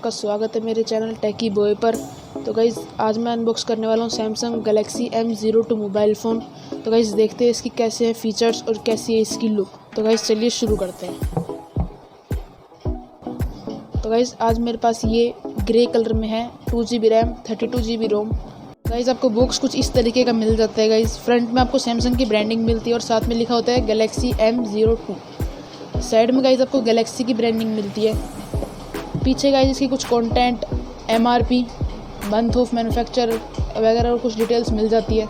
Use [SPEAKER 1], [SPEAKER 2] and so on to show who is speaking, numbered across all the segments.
[SPEAKER 1] आपका स्वागत है मेरे चैनल टेकी बॉय पर। तो गाइज़ आज मैं अनबॉक्स करने वाला हूँ Samsung Galaxy M02 mobile phone. तो गाइज़ देखते हैं इसकी कैसे हैं फ़ीचर्स और कैसी है इसकी लुक। तो गाइज़ चलिए शुरू करते हैं। तो गाइज़ आज मेरे पास ये ग्रे कलर में है, 2GB रैम 32GB रोम। गाइज़ आपको बॉक्स कुछ इस तरीके का मिल जाता है। गाइज़ फ्रंट में आपको सैमसंग की ब्रांडिंग मिलती है और साथ में लिखा होता है गैलेक्सी M02। साइड में गाइज़ आपको गैलेक्सी की ब्रांडिंग मिलती है। पीछे गाइज़ इसकी कुछ content, MRP, month of manufacture वगैरह और कुछ डिटेल्स मिल जाती है।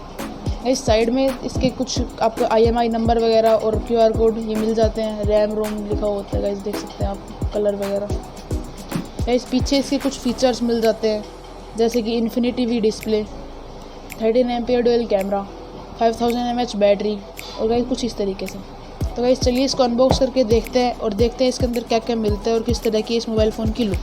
[SPEAKER 1] इस साइड में इसके कुछ आपको IMI नंबर वगैरह और QR कोड ये मिल जाते हैं। रैम रोम लिखा होता है गाइज़, देख सकते हैं आप, कलर वगैरह। इस पीछे इसके कुछ फीचर्स मिल जाते हैं जैसे कि infinity V display, 13 ampere dual camera, 5000 mAh battery और गाइज़ कुछ इस तरीके से। तो गाइस चलिए इसको अनबॉक्स करके देखते हैं और देखते हैं इसके अंदर क्या क्या मिलता है और किस तरह की इस मोबाइल फ़ोन की लुक।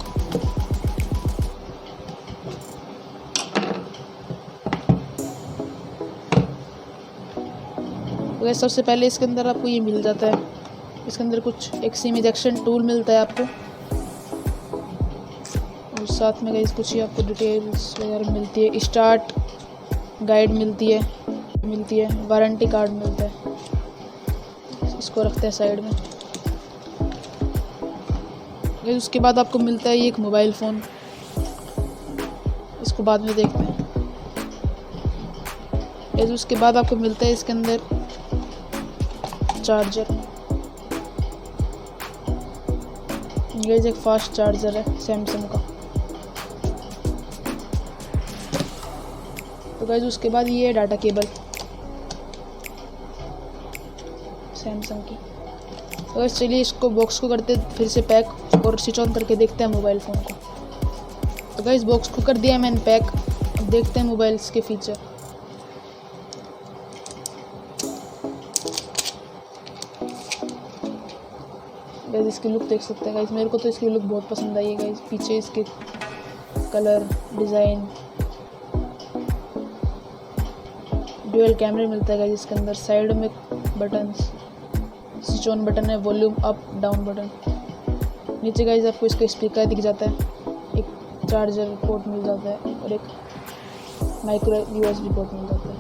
[SPEAKER 1] तो गाइस सबसे पहले इसके अंदर आपको ये मिल जाता है, इसके अंदर कुछ एक सिम इजेक्शन टूल मिलता है आपको और साथ में गाइस कुछ ही आपको डिटेल्स वगैरह मिलती है। स्टार्ट गाइड मिलती है, वारंटी कार्ड मिलता है। इसको रखते हैं साइड में। उसके बाद आपको मिलता है ये एक मोबाइल फ़ोन, इसको बाद में देखते हैं। उसके बाद आपको मिलता है इसके अंदर चार्जर। ये एक फास्ट चार्जर है सैमसंग का। तो गाइस उसके बाद ये है डाटा केबल सैमसंग की। तो बस चलिए इसको बॉक्स को करते फिर से पैक और स्विच ऑन करके देखते हैं मोबाइल फ़ोन को। तो गाइस बॉक्स को कर दिया मैंने पैक, अब देखते हैं मोबाइल्स के फीचर। गाइस इसकी लुक देख सकते हैं गाइस, मेरे को तो इसकी लुक बहुत पसंद आई है गाइस। पीछे इसके कलर, डिज़ाइन, ड्यूअल कैमरे मिलता है गाइस इसके अंदर। साइड में बटन्स, स्विच ऑन बटन है, वॉल्यूम अप डाउन बटन। नीचे गाइस आपको इसका स्पीकर दिख जाता है, एक चार्जर पोर्ट मिल जाता है और एक माइक्रो USB पोर्ट मिल जाता है।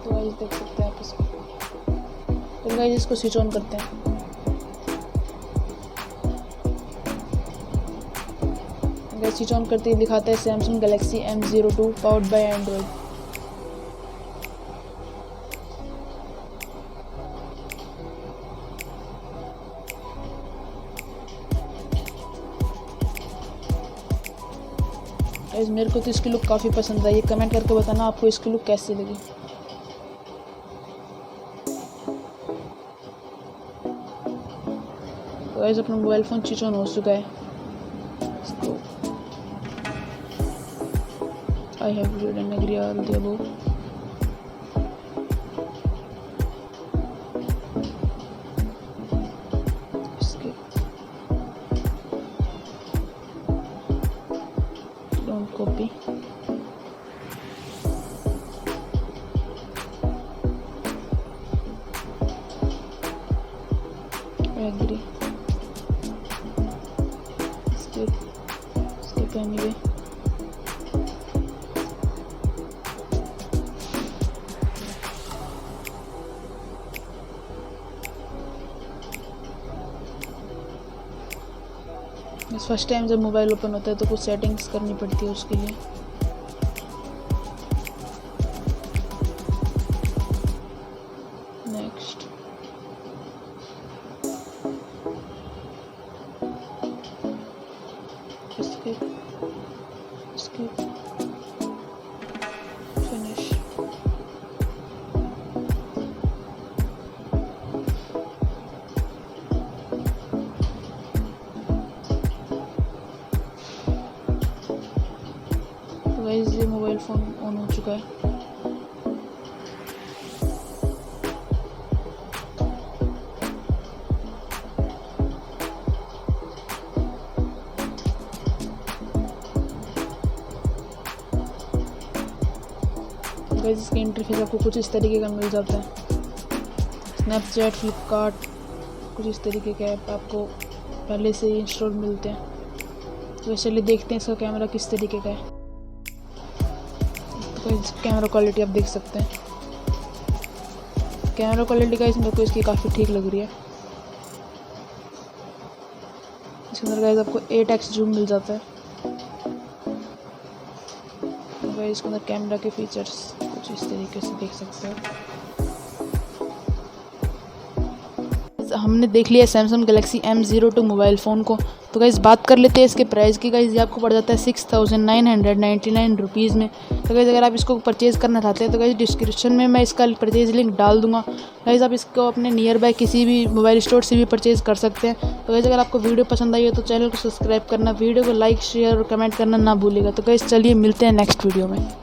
[SPEAKER 1] तो गाइस देख सकते हैं आप इसको। तो गाइस इसको स्विच ऑन करते हैं। गाइस स्विच ऑन करते ही दिखाता है Samsung Galaxy M02 powered by Android. Guys मेरे को तो इसकी लुक काफ़ी पसंद आई है, कमेंट करके बताना आपको इसकी लुक कैसी लगी। तो गाइस अपना मोबाइल फ़ोन स्विच ऑन हो चुका है। इसको I have read and agree all the above. Don't copy. Agree. Skip anyway. First time जब मोबाइल ओपन होता है तो कुछ सेटिंग्स करनी पड़ती है उसके लिए। नेक्स्ट। Skip finish. तो गाइस ये मोबाइल फ़ोन ऑन हो चुका है। गाइस इसका इंटरफेस आपको कुछ इस तरीके का मिल जाता है। स्नैपचैट, फ्लिपकार्ट, कुछ इस तरीके का ऐप आपको पहले से ही इंस्टॉल मिलते हैं। तो चलिए देखते हैं इसका कैमरा किस तरीके का है। तो कैमरा क्वालिटी आप देख सकते हैं। कैमरा क्वालिटी गाइस मेरे को इसकी काफ़ी ठीक लग रही है। इसके अंदर गाइस आपको 8x जूम मिल जाता है। तो गाइस इसके अंदर कैमरा के फीचर्स कुछ इस तरीके से देख सकते हो। हमने देख लिया Samsung Galaxy M02 mobile phone को। तो गाइस बात कर लेते हैं इसके प्राइस की। गाइस ये आपको पड़ जाता है 6,999 रुपीज़ में। तो गाइस अगर आप इसको परचेज़ करना चाहते हैं तो गाइस डिस्क्रिप्शन में मैं इसका परचेज़ लिंक डाल दूंगा। गाइस आप इसको अपने नियर बाय किसी भी मोबाइल स्टोर से भी परचेज़ कर सकते हैं। तो गाइस अगर आपको वीडियो पसंद आई हो तो चैनल को सब्सक्राइब करना, वीडियो को लाइक शेयर और कमेंट करना ना भूलिएगा। तो गाइस चलिए मिलते हैं नेक्स्ट वीडियो में।